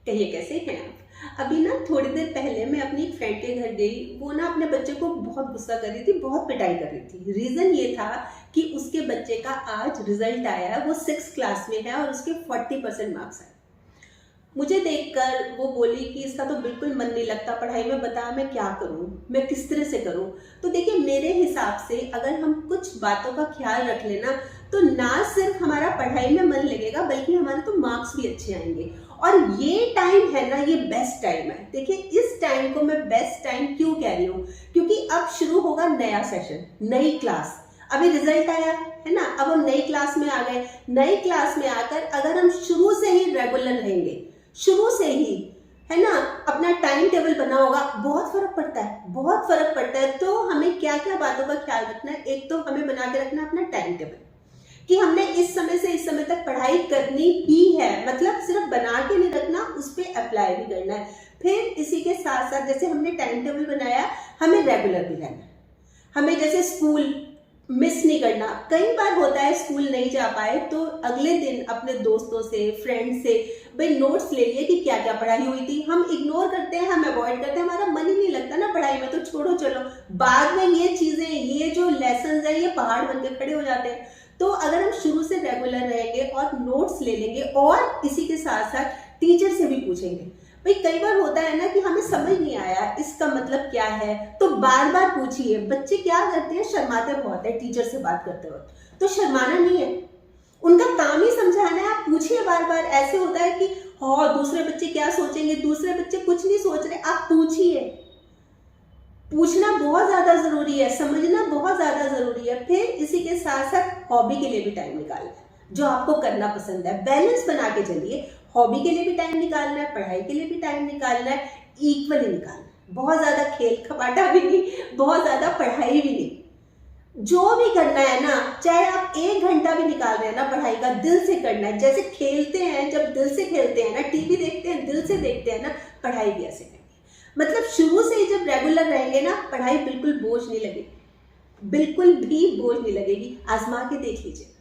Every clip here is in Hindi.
कहिए कैसे हैं आप। अभी ना थोड़ी देर पहले मैं अपनी एक फ्रेंड के घर गई। वो ना अपने बच्चे को बहुत गुस्सा कर रही थी, बहुत पिटाई कर रही थी। रीजन ये था कि उसके बच्चे का आज रिजल्ट आया, वो 6th क्लास में है और उसके 40% मार्क्स आए। मुझे देखकर वो बोली कि इसका तो बिल्कुल मन नहीं लगता पढ़ाई में, बता मैं क्या करूं, मैं किस तरह से करूं। तो देखिए मेरे हिसाब से अगर हम कुछ बातों का ख्याल रख लेना तो ना सिर्फ हमारा पढ़ाई में मन लगेगा बल्कि हमारे तो मार्क्स भी अच्छे आएंगे। और ये टाइम है ना, ये बेस्ट टाइम है। देखिए इस टाइम को मैं बेस्ट टाइम क्यों कह रही हूँ, क्योंकि अब शुरू होगा नया सेशन, नई क्लास। अभी रिजल्ट आया है ना, अब हम नई क्लास में आ गए। नई क्लास में आकर अगर हम शुरू से ही रेगुलर रहेंगे, शुरू से ही है ना, अपना टाइम टेबल बना होगा, बहुत फर्क पड़ता है, बहुत फर्क पड़ता है। तो हमें क्या क्या बातों का ख्याल रखना है। एक तो हमें बना के रखना अपना टाइम टेबल कि हमने इस समय से इस समय तक पढ़ाई करनी ही है, मतलब सिर्फ बना के नहीं रखना, उस पर अप्लाई भी करना है। फिर इसी के साथ साथ जैसे हमने टाइम टेबल बनाया, हमें रेगुलर भी रहना है। हमें जैसे स्कूल मिस नहीं करना। कई बार होता है स्कूल नहीं जा पाए तो अगले दिन अपने दोस्तों से, फ्रेंड से भाई नोट्स ले लिए कि क्या क्या पढ़ाई हुई थी। हम इग्नोर करते हैं, हम अवॉइड करते हैं, हमारा मन ही नहीं लगता ना पढ़ाई में, तो छोड़ो चलो। बाद में ये चीजें, ये जो लेसन है, ये पहाड़ बन के खड़े हो जाते हैं। तो अगर हम शुरू से रेगुलर रहेंगे और नोट्स ले लेंगे और इसी के साथ साथ टीचर से भी पूछेंगे। भाई कई बार होता है ना कि हमें समझ नहीं आया इसका मतलब क्या है, तो बार बार पूछिए। बच्चे क्या करते हैं, शर्माते बहुत है टीचर से बात करते वक्त। तो शर्माना नहीं है, उनका काम ही समझाना है। आप पूछिए बार बार। ऐसे होता है कि हाँ दूसरे बच्चे क्या सोचेंगे, दूसरे बच्चे कुछ नहीं सोच रहे, आप पूछिए। पूछना बहुत ज्यादा जरूरी है, समझना बहुत ज्यादा जरूरी है। फिर इसी के साथ साथ हॉबी के लिए भी टाइम निकालना है, जो आपको करना पसंद है। बैलेंस बना के चलिए, हॉबी के लिए भी टाइम निकालना है, पढ़ाई के लिए भी टाइम निकालना है, इक्वली निकालना है। बहुत ज्यादा खेल खपाटा भी नहीं, बहुत ज्यादा पढ़ाई भी नहीं। जो भी करना है ना, चाहे आप 1 घंटा भी निकाल रहे हैं ना पढ़ाई का, दिल से करना है। जैसे खेलते हैं, जब दिल से खेलते हैं ना, टीवी देखते हैं दिल से देखते हैं ना, पढ़ाई भी ऐसे करेंगे। मतलब शुरू से ही जब रेगुलर रहेंगे ना, पढ़ाई बिल्कुल बोझ नहीं लगेगी, बिल्कुल भी बोझ नहीं लगेगी। आजमा के देख लीजिए।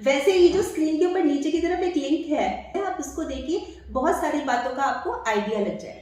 वैसे ये जो स्क्रीन के ऊपर नीचे की तरफ एक लिंक है, आप इसको देखिए, बहुत सारी बातों का आपको आइडिया लग जाएगा।